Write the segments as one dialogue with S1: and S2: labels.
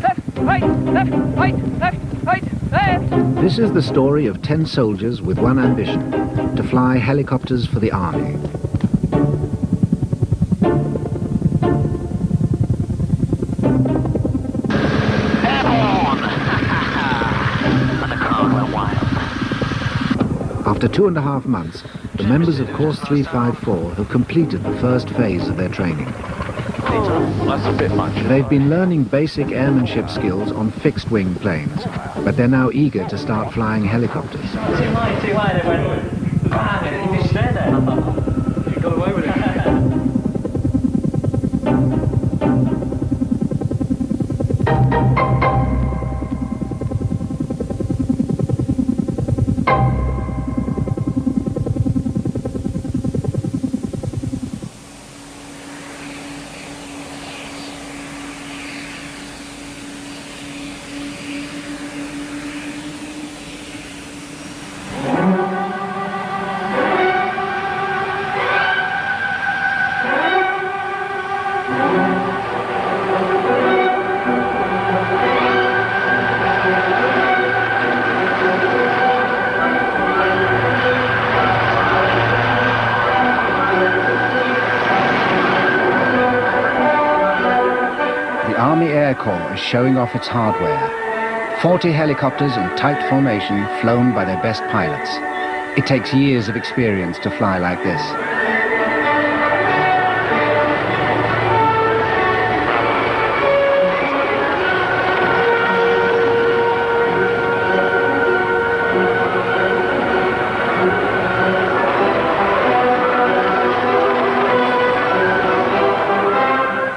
S1: Left, right, left, right, left, right, left.
S2: This is the story of 10 soldiers with one ambition, to fly helicopters for the army. After 2.5 months, the members of Course 354 have completed the first phase of their training.
S3: That's a bit much.
S2: They've been learning basic airmanship skills on fixed-wing planes, but they're now eager to start flying helicopters.
S4: Too wide, they went bang, you straight there. You got away with it.
S2: Showing off its hardware. 40 helicopters in tight formation flown by their best pilots. It takes years of experience to fly like this.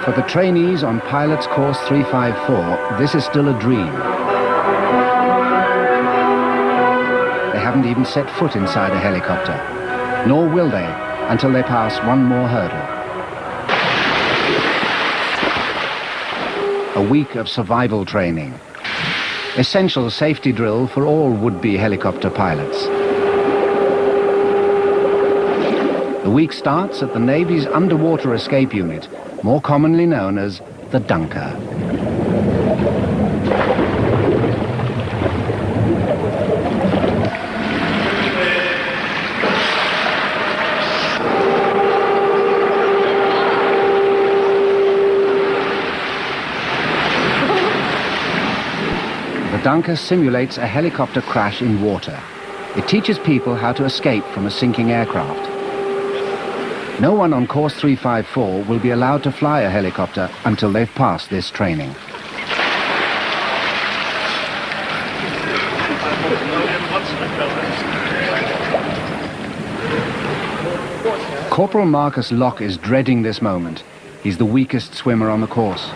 S2: For the trainees on Pilots Course 354, this is still a dream. They haven't even set foot inside a helicopter, nor will they until they pass one more hurdle. A week of survival training. Essential safety drill for all would-be helicopter pilots. The week starts at the Navy's Underwater Escape Unit, more commonly known as the Dunker. The Dunker simulates a helicopter crash in water. It teaches people how to escape from a sinking aircraft. No one on Course 354 will be allowed to fly a helicopter until they've passed this training. Corporal Marcus Locke is dreading this moment. He's the weakest swimmer on the course.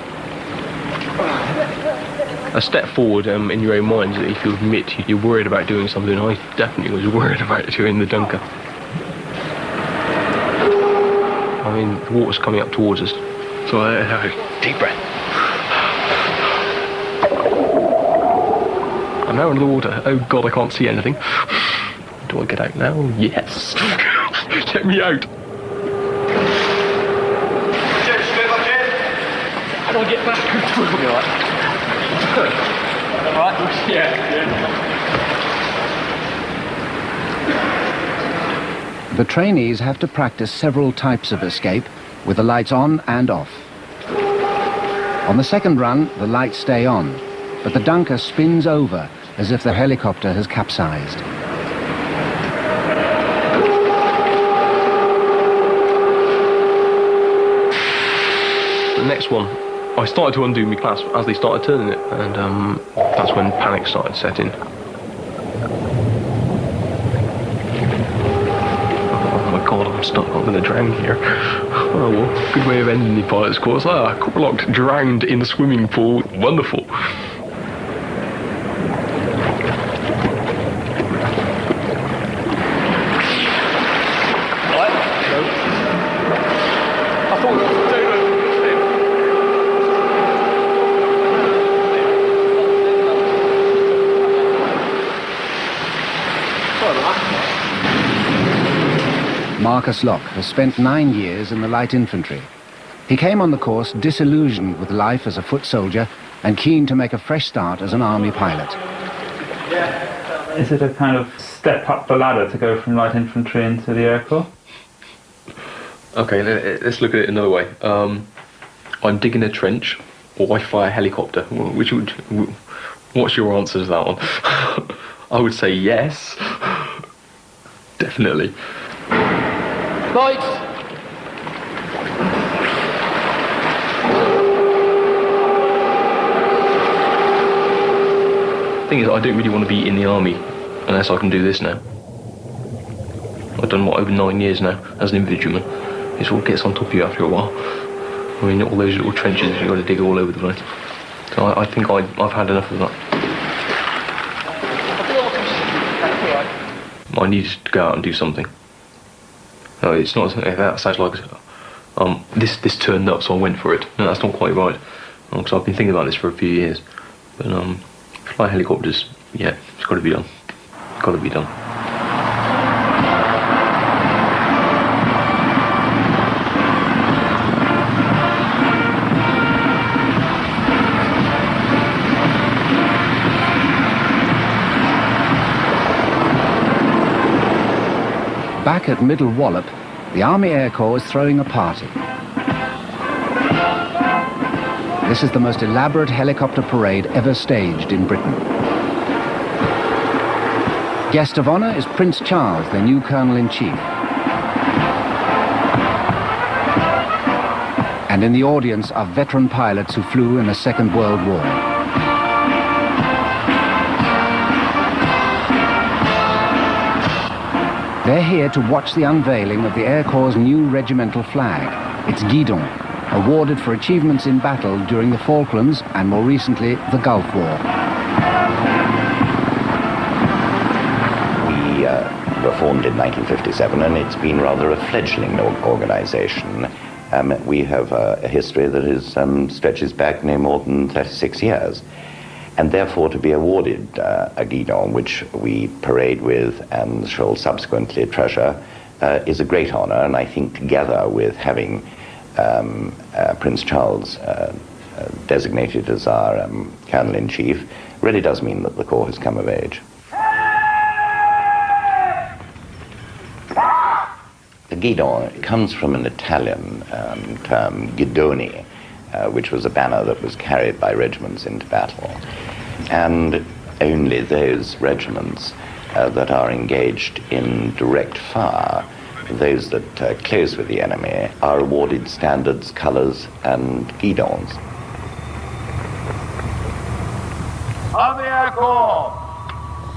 S5: A step forward in your own mind, if you admit you're worried about doing something. I definitely was worried about doing the Dunker. I mean, the water's coming up towards us. So deep breath. I'm now under the water. Oh God, I can't see anything. Do I get out now? Yes. Get me out. How do I get back? Alright? Yeah.
S2: The trainees have to practice several types of escape with the lights on and off. On the second run, the lights stay on, but the Dunker spins over as if the helicopter has capsized.
S5: The next one, I started to undo my clasp as they started turning it, and that's when panic started setting. God, I'm stuck, I'm going to drown here. Oh, well, good way of ending the pilot's course. Corporal Locke drowned in the swimming pool. Wonderful.
S2: Marcus Locke has spent 9 years in the light infantry. He came on the course disillusioned with life as a foot soldier and keen to make a fresh start as an army pilot.
S4: Is it a kind of step up the ladder to go from light infantry into the Air Corps?
S5: Okay, let's look at it another way. I'm digging a trench, or I fly a helicopter. What's your answer to that one? I would say yes. Definitely.
S1: Lights!
S5: The thing is, I don't really want to be in the army unless I can do this now. I've done, over 9 years now as an infantryman. It sort of gets on top of you after a while. I mean, all those little trenches you've got to dig all over the place. So I think I've had enough of that. I needed to go out and do something. No, it's not. That sounds like this turned up, so I went for it. No, that's not quite right. Because I've been thinking about this for a few years. But fly helicopters, yeah, it's got to be done. Got to be done.
S2: Back at Middle Wallop, the Army Air Corps is throwing a party. This is the most elaborate helicopter parade ever staged in Britain. Guest of honour is Prince Charles, their new Colonel-in-Chief. And in the audience are veteran pilots who flew in the Second World War. They're here to watch the unveiling of the Air Corps' new regimental flag. It's Guidon, awarded for achievements in battle during the Falklands and more recently the Gulf War.
S6: We were formed in 1957 and it's been rather a fledgling organization. We have a history that stretches back no more than 36 years. And therefore to be awarded a Guidon, which we parade with and shall subsequently treasure, is a great honor, and I think together with having Prince Charles designated as our Colonel-in-Chief really does mean that the Corps has come of age. The Guidon comes from an Italian term, Guidoni, which was a banner that was carried by regiments into battle. And only those regiments that are engaged in direct fire, those that close with the enemy, are awarded standards, colours and guidons.
S3: On the Air Corps!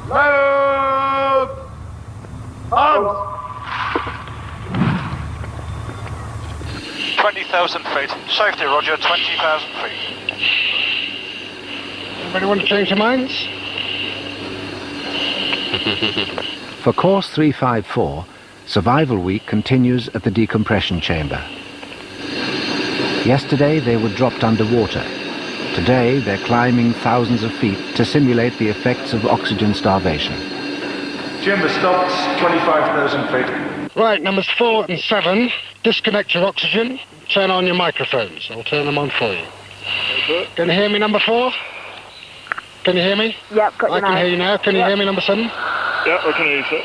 S3: Load! Arms!
S7: 20,000 feet. Safety, roger, 20,000 feet.
S8: Anybody want to change their minds?
S2: For Course 354, Survival Week continues at the decompression chamber. Yesterday they were dropped underwater. Today they're climbing thousands of feet to simulate the effects of oxygen starvation.
S3: Chamber stops, 25,000 feet.
S8: Right, numbers 4 and 7, disconnect your oxygen, turn on your microphones. I'll turn them on for you. Can you hear me, number 4? Can you hear me?
S9: Yep, got you
S8: I can hear you now. Can you hear me, number 7?
S7: Yeah, I can hear you, sir.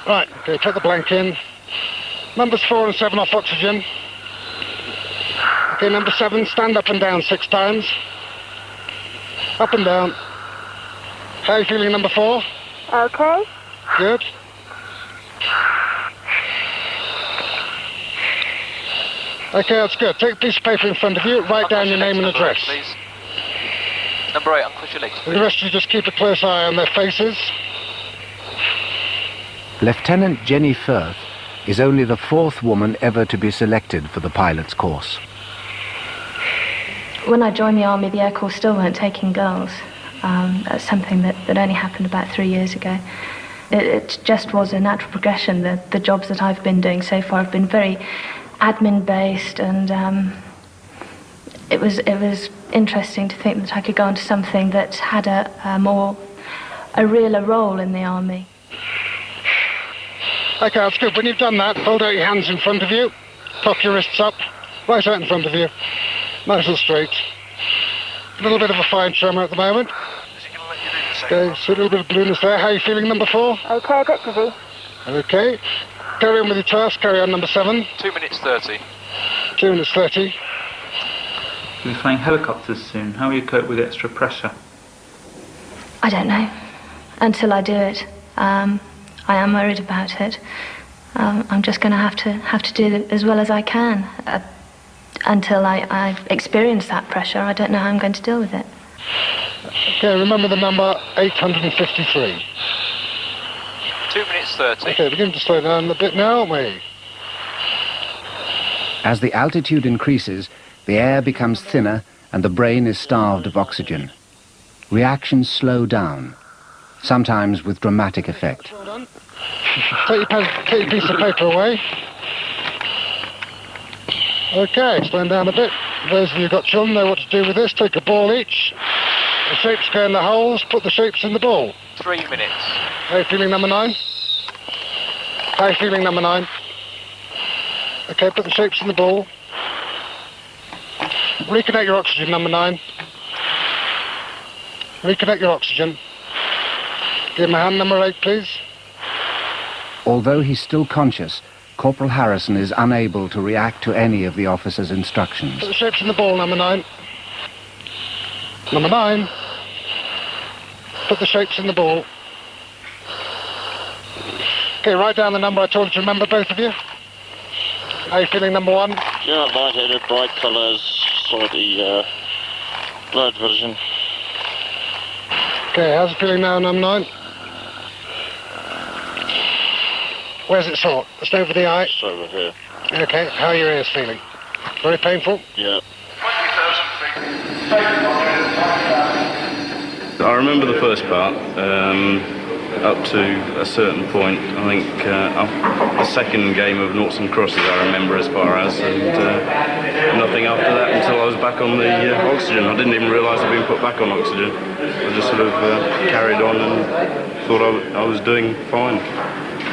S8: Right, okay, take the blank in. Numbers 4 and 7 off oxygen. Okay, number 7, stand up and down 6 times. Up and down. How are you feeling, number 4?
S9: Okay.
S8: Good. Okay, that's good. Take a piece of paper in front of you, write down your name and address.
S7: Please. Number 8, uncross your legs, please.
S8: The rest of you just keep a close eye on their faces.
S2: Lieutenant Jenny Firth is only the 4th woman ever to be selected for the pilot's course.
S10: When I joined the Army, the Air Corps still weren't taking girls. That's something that only happened about 3 years ago. It just was a natural progression. The jobs that I've been doing so far have been very admin-based, and it was interesting to think that I could go into something that had a realer role in the Army.
S8: Okay, that's good. When you've done that, hold out your hands in front of you, prop your wrists up, Right out in front of you. Nice and straight. A little bit of a fine tremor at the moment. Okay, so a little bit of blueness there. How are you feeling, number 4?
S1: Okay, a bit dizzy.
S8: Okay. Carry on with your task. Carry on, number 7.
S7: 2 minutes 30.
S8: 2 minutes 30.
S9: You'll be flying helicopters soon. How will you cope with extra pressure?
S10: I don't know. Until I do it. I am worried about it. I'm just going to have to do as well as I can. Until I experience that pressure, I don't know how I'm going to deal with it.
S8: Okay, remember the number 853.
S7: 2 minutes 30.
S8: Okay, beginning to slow down a bit now, aren't we?
S2: As the altitude increases, the air becomes thinner and the brain is starved of oxygen. Reactions slow down, sometimes with dramatic effect.
S8: Well done. Take your piece of paper away. Okay, slowing down a bit. Those of you who've got children know what to do with this. Take a ball each. The shapes go in the holes, put the shapes in the ball.
S7: 3 minutes.
S8: How are you feeling, number 9? How are you feeling, number 9? Okay, put the shapes in the ball. Reconnect your oxygen, number 9. Reconnect your oxygen. Give him a hand, number 8, please.
S2: Although he's still conscious, Corporal Harrison is unable to react to any of the officer's instructions.
S8: Put the shapes in the ball, number 9. Number 9. Put the shapes in the ball. Okay, write down the number I told you to remember, both of you. How are you feeling, number 1?
S11: Yeah, light-headed, bright colours, slightly blurred vision.
S8: Okay, how's it feeling now, number 9? Where's it sore? Just over the eye?
S11: Just over here.
S8: Okay, how are your ears feeling? Very painful?
S11: Yeah.
S3: 20,000 feet.
S12: I remember the first part, up to a certain point. I think the second game of noughts and crosses I remember as far as, and nothing after that until I was back on the oxygen. I didn't even realise I'd been put back on oxygen. I just sort of carried on and thought I was doing fine.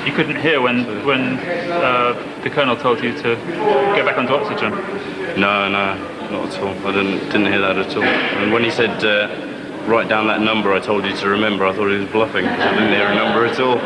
S9: You couldn't hear when the colonel told you to get back onto oxygen?
S12: No, not at all. I didn't hear that at all. And when he said, write down that number I told you to remember, I thought he was bluffing, because I didn't hear a number at all.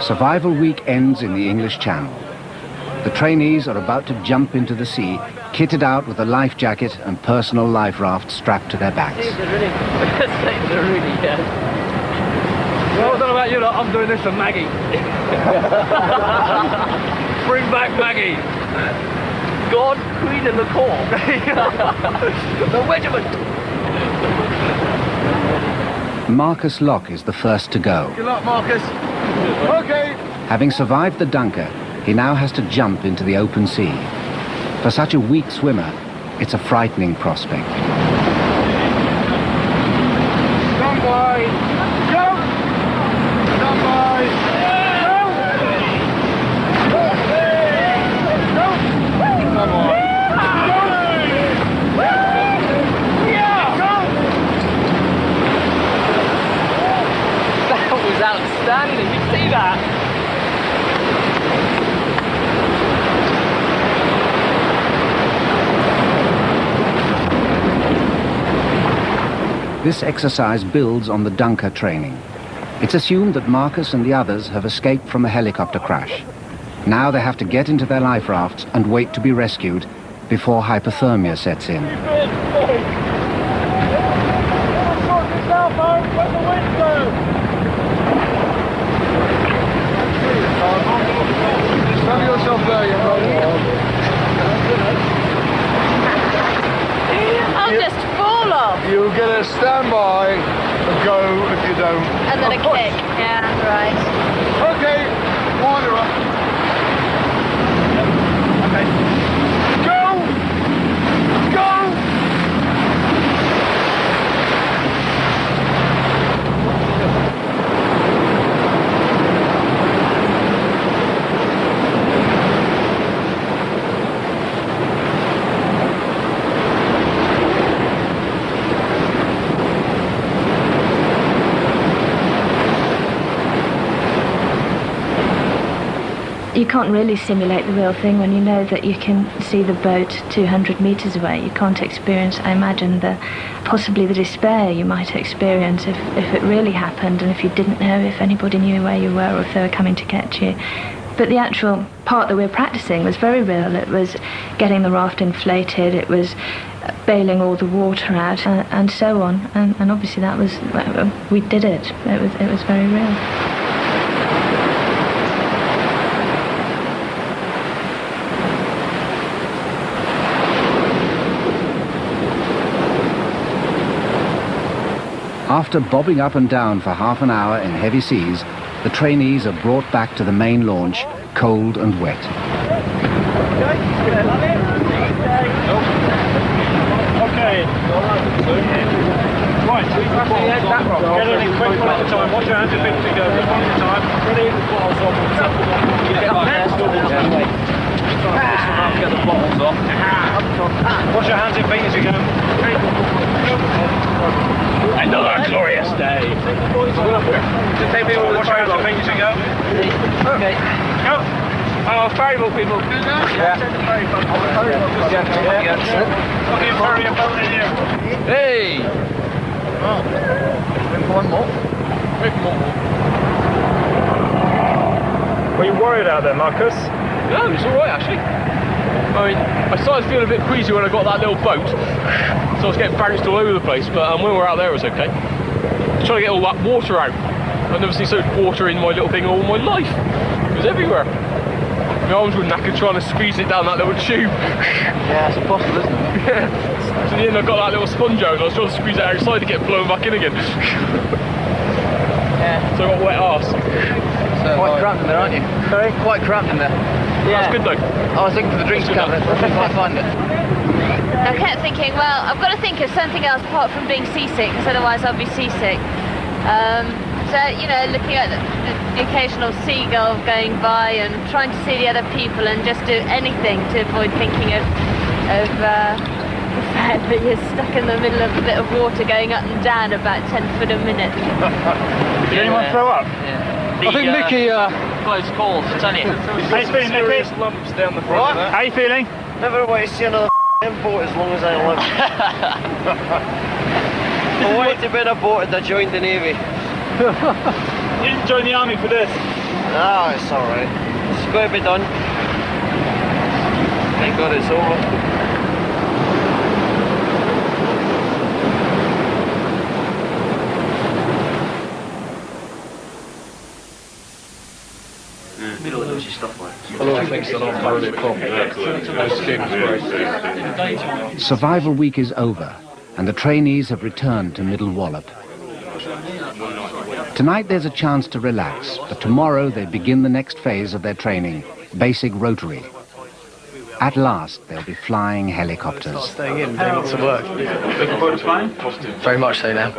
S2: Survival week ends in the English Channel. The trainees are about to jump into the sea, kitted out with a life jacket and personal life raft strapped to their backs.
S1: Well, I don't know about you, I'm doing this for Maggie. Bring back Maggie. God, Queen and the Corps. The regiment.
S2: Marcus Locke is the first to go.
S1: Good luck, Marcus. Okay.
S2: Having survived the Dunker, he now has to jump into the open sea. For such a weak swimmer, it's a frightening prospect.
S1: Stand by. Go. Stand by. Go. Go. Come on. That was outstanding. You see that?
S2: This exercise builds on the Dunker training. It's assumed that Marcus and the others have escaped from a helicopter crash. Now they have to get into their life rafts and wait to be rescued before hypothermia sets in.
S1: Stand yourself there, you know.
S13: I'll just fall off.
S1: You'll get a standby and go if you don't.
S13: And then a kick. Yeah, right.
S1: Okay, wind her up.
S10: You can't really simulate the real thing when you know that you can see the boat 200 metres away. You can't experience, I imagine, possibly the despair you might experience if it really happened and if you didn't know if anybody knew where you were or if they were coming to get you. But the actual part that we were practicing was very real. It was getting the raft inflated, it was bailing all the water out, and so on. And obviously that was, we did it. It was very real.
S2: After bobbing up and down for half an hour in heavy seas, the trainees are brought back to the main launch, cold and wet.
S4: Okay. Right, get an equipment at a time. Watch your hands and feet as you go. Just one at a time. Ready? Get the bottles off. Watch your hands and feet as you go.
S1: Another glorious day.
S4: Just take people with the hands and feet as you go.
S1: Okay.
S4: Go.
S1: Oh, ferryboat people.
S4: Yeah. Okay, ferry a boat in here.
S1: Hey!
S4: Oh. One more. Were you worried out there, Marcus?
S1: No, it's alright actually. I mean, I started feeling a bit queasy when I got that little boat, so I was getting bounced all over the place, but when we were out there it was okay. I was trying to get all that water out. I've never seen so much water in my little thing all my life. It was everywhere. My arms were knackered trying to squeeze it down that little tube.
S4: Yeah, it's impossible, isn't it?
S1: Yeah. So in the end I got that little sponge out and I was trying to squeeze it outside to get blown back in again.
S4: Yeah.
S1: So I got wet arse.
S4: So quite cramped in there, aren't you? Sorry? Quite cramped in there.
S1: Yeah. That's good though.
S4: I was looking for the drinks cabinet, but I couldn't quite find it.
S13: I kept thinking, well, I've got to think of something else apart from being seasick, because otherwise I'll be seasick. So, you know, looking at the occasional seagull going by and trying to see the other people and just do anything to avoid thinking of the fact that you're stuck in the middle of a bit of water going up and down about 10 foot a minute.
S4: Did anyone throw up?
S1: Yeah.
S4: I think Mickey...
S1: Close calls, I tell you.
S4: How you feeling, Mickey?
S1: Lumps down the front.
S4: What? How you feeling?
S14: Never want to see another boat as long as I live. I wanted to be in a boat and I joined the Navy.
S4: You didn't join the army for this?
S14: No, it's alright. It's got to be done. Thank God it's over.
S2: Survival week is over, and the trainees have returned to Middle Wallop. Tonight there's a chance to relax, but tomorrow they begin the next phase of their training, basic rotary. At last, they'll be flying helicopters.
S15: Staying in, doing lots of work.
S4: Looking forward to flying?
S15: Very much so now.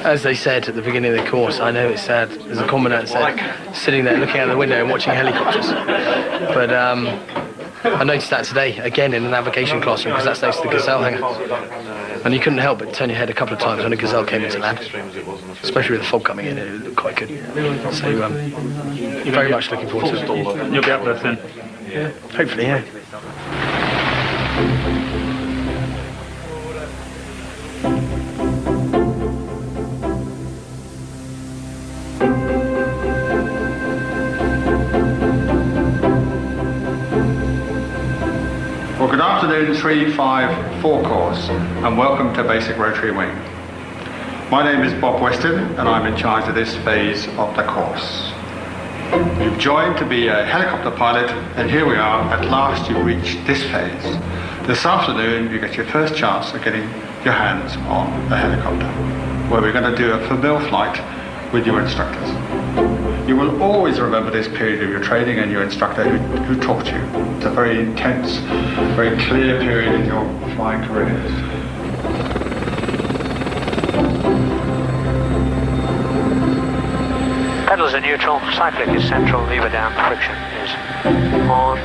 S15: As they said at the beginning of the course, I know it's sad, as a commandant said, sitting there looking out the window and watching helicopters. But I noticed that today, again in the navigation classroom, because that's next to the Gazelle hangar. And you couldn't help but turn your head a couple of times when a Gazelle came into land. Especially with the fog coming in, it looked quite good. So, very much looking forward to it.
S4: You'll be up there soon?
S15: Yeah. Hopefully, yeah.
S16: Well, good afternoon, 354 course, and welcome to Basic Rotary Wing. My name is Bob Weston, and I'm in charge of this phase of the course. You've joined to be a helicopter pilot, and here we are, at last you've reached this phase. This afternoon, you get your first chance of getting your hands on a helicopter, where we're going to do a familiar flight with your instructors. You will always remember this period of your training and your instructor who taught you. It's a very intense, very clear period in your flying career.
S17: Pedals are neutral, cyclic is central, lever down, friction is on.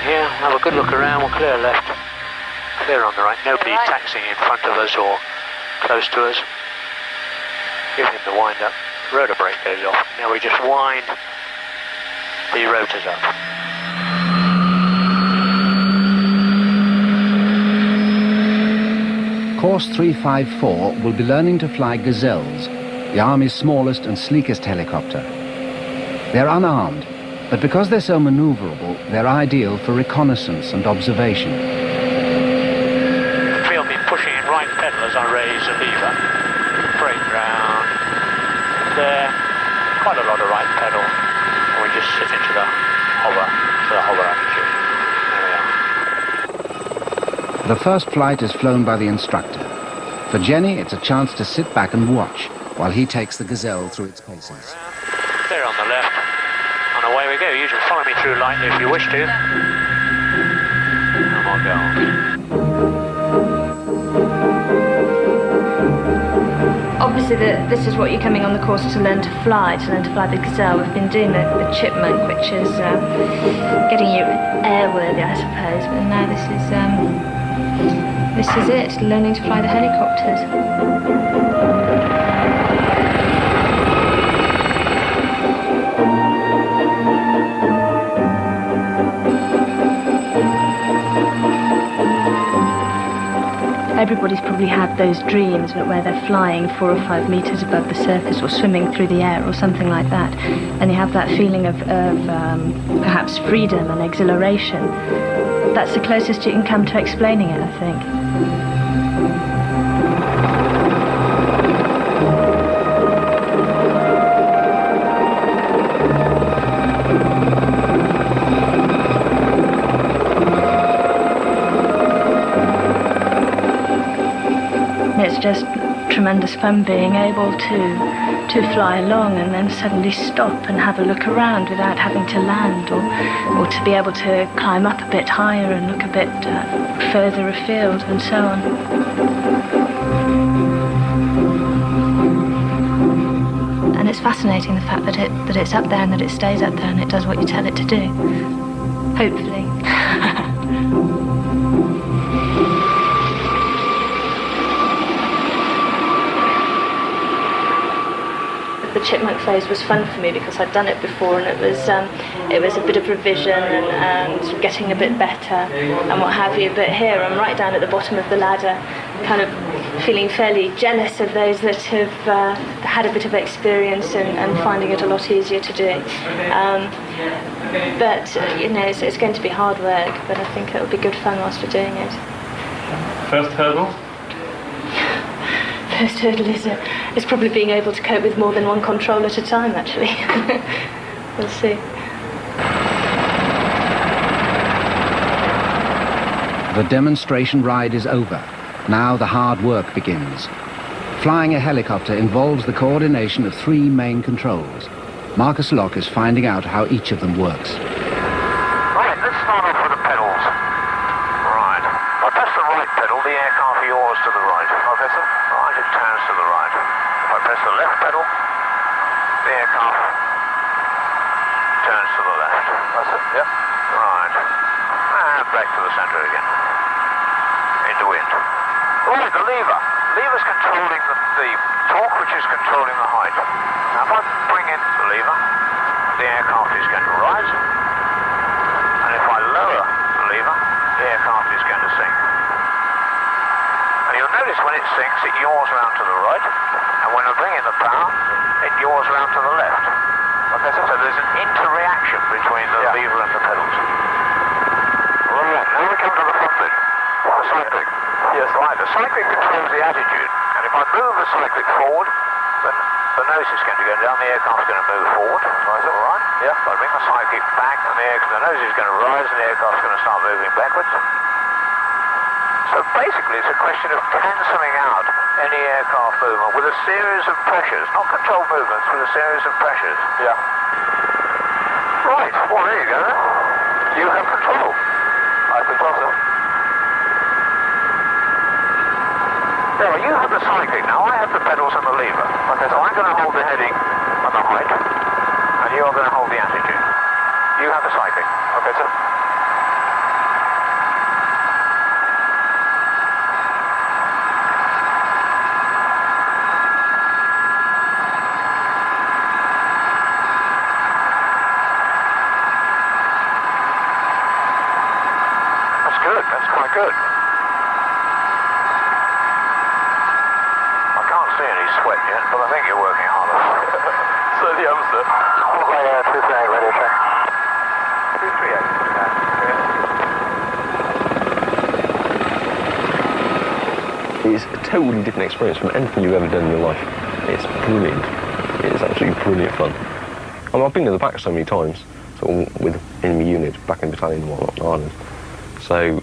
S17: Here, have a good look around, we'll clear left, clear on the right. Nobody taxiing in front of us or close to us. Give him the wind up. Rotor brake goes off. Now we just wind the rotors up.
S2: Course 354 will be learning to fly Gazelles, the Army's smallest and sleekest helicopter. They're unarmed, but because they're so maneuverable, they're ideal for reconnaissance and observation.
S17: Feel me pushing in right pedal as I raise the lever. Brake round. There. Quite a lot of right pedal. And we just sit into the hover attitude. There we are.
S2: The first flight is flown by the instructor. For Jenny, it's a chance to sit back and watch while he takes the Gazelle through its paces.
S17: There on the left. And away we go. You can follow me through lightly if you wish to. And we'll go on.
S10: Obviously, this is what you're coming on the course to learn to fly the Gazelle. We've been doing the Chipmunk, which is getting you airworthy, I suppose. But now this is it, learning to fly the helicopters. Everybody's probably had those dreams where they're flying 4 or 5 meters above the surface or swimming through the air or something like that. And you have that feeling of perhaps freedom and exhilaration. That's the closest you can come to explaining it, I think. It's just tremendous fun being able to fly along and then suddenly stop and have a look around without having to land, or to be able to climb up a bit higher and look a bit further afield and so on. And it's fascinating, the fact that it's up there and that it stays up there and it does what you tell it to do. Hopefully. The Chipmunk phase was fun for me because I'd done it before, and it was a bit of revision and getting a bit better and what have you. But here I'm right down at the bottom of the ladder, kind of feeling fairly jealous of those that have had a bit of experience and finding it a lot easier to do. But it's going to be hard work, but I think it'll be good fun whilst we're doing it.
S9: First hurdle?
S10: First hurdle is probably being able to cope with more than one control at a time, actually. We'll see.
S2: The demonstration ride is over. Now the hard work begins. Flying a helicopter involves the coordination of 3 main controls. Marcus Locke is finding out how each of them works.
S17: Right, let's start off with the pedals. Right. If I press the right pedal, the aircraft yaws to the right. Okay, sir? Right, it turns to the right. If I press the left pedal, the aircraft turns to the left. That's it? Yep. Right. And back to the centre again. Into wind. Right, the lever. Lever's controlling the torque, which is controlling the height. Now if I bring in the lever, the aircraft is going to rise. And if I lower the lever, the aircraft is going to sink. And you'll notice when it sinks, it yaws around to the right. And when I bring in the power, it yaws around to the left. Okay, so there's an interreaction between the lever and the pedals. Right, now we come to the front bit. The cyclic. Yes, right, the cyclic controls the attitude. And if I move the cyclic forward, then the nose is going to go down, the aircraft's going to move forward. Is that all right? Yeah. If I bring the cyclic back, and the nose is going to rise, and the aircraft's going to start moving backwards. So basically, it's a question of cancelling out any aircraft movement with a series of pressures, not controlled movements, with a series of pressures. Yeah. Right, well, there you go then. You have control. I have control, sir. Now, you have the cyclic now, I have the pedals and the lever. Okay, so I'm going to hold the heading and the height, and you are going to hold the attitude. You have the cyclic. Okay, sir. good. That's quite good. I can't see any sweat yet, but I think you're working harder.
S7: So the answer.
S17: Yeah, 238, radio check. 238,
S5: It's a totally different experience from anything you've ever done in your life. It's brilliant. It's absolutely brilliant fun. I mean, I've been to the back so many times, sort of with enemy units, back in battalion and whatnot in Ireland. So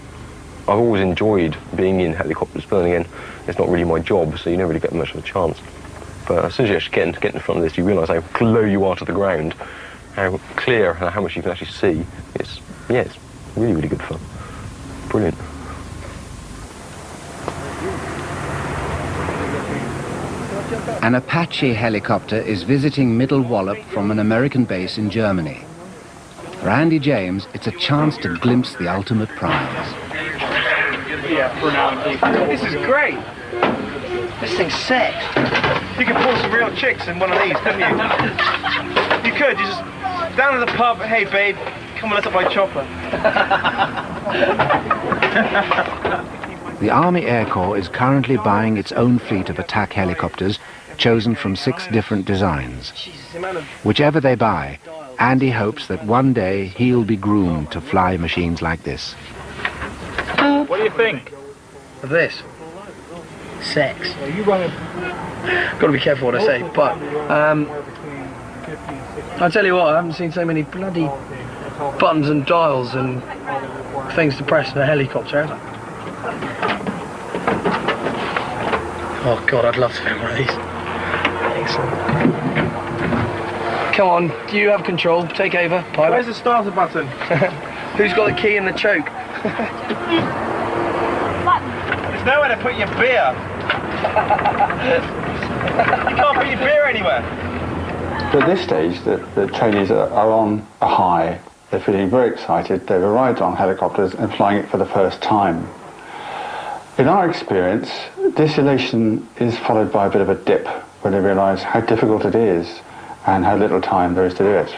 S5: I've always enjoyed being in helicopters, but then again, it's not really my job, so you never really get much of a chance. But as soon as you actually get in front of this, you realise how low you are to the ground, how clear and how much you can actually see. It's really, really good fun. Brilliant.
S2: An Apache helicopter is visiting Middle Wallop from an American base in Germany. For Andy James, it's a chance to glimpse the ultimate prize.
S4: Yeah, for now. This is great. This thing's sick. You could pull some real chicks in one of these, couldn't you? You could. You just down to the pub. Hey, babe, come on, let's up my chopper.
S2: The Army Air Corps is currently buying its own fleet of attack helicopters, chosen from 6 different designs. Whichever they buy, Andy hopes that one day he'll be groomed to fly machines like this.
S9: What do you think
S15: of this? Sex. Got to be careful what I say, but I'll tell you what, I haven't seen so many bloody buttons and dials and things to press in a helicopter, have I? Oh God, I'd love to have one of these. Excellent. Come on, do you have control? Take over, pilot.
S4: Where's the starter button?
S15: Who's got the key and the choke?
S4: There's nowhere to put your beer. You can't put your beer anywhere.
S16: At this stage, the trainees are on a high. They're feeling very excited. They've arrived on helicopters and flying it for the first time. In our experience, this elation is followed by a bit of a dip when they realise how difficult it is and how little time there is to do it.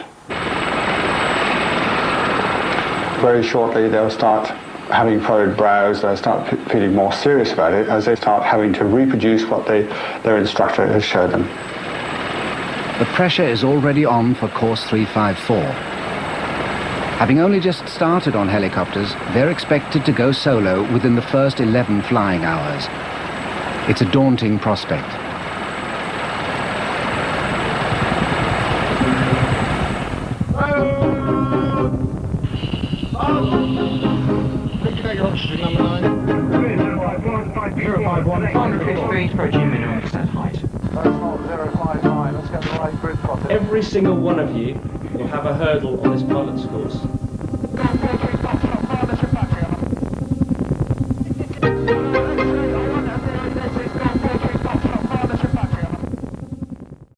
S16: Very shortly, they'll start having furrowed brows, they'll start feeling more serious about it as they start having to reproduce what their instructor has shown them.
S2: The pressure is already on for Course 354. Having only just started on helicopters, they're expected to go solo within the first 11 flying hours. It's a daunting prospect.
S18: Every single one of you will have a hurdle on this pilot's course.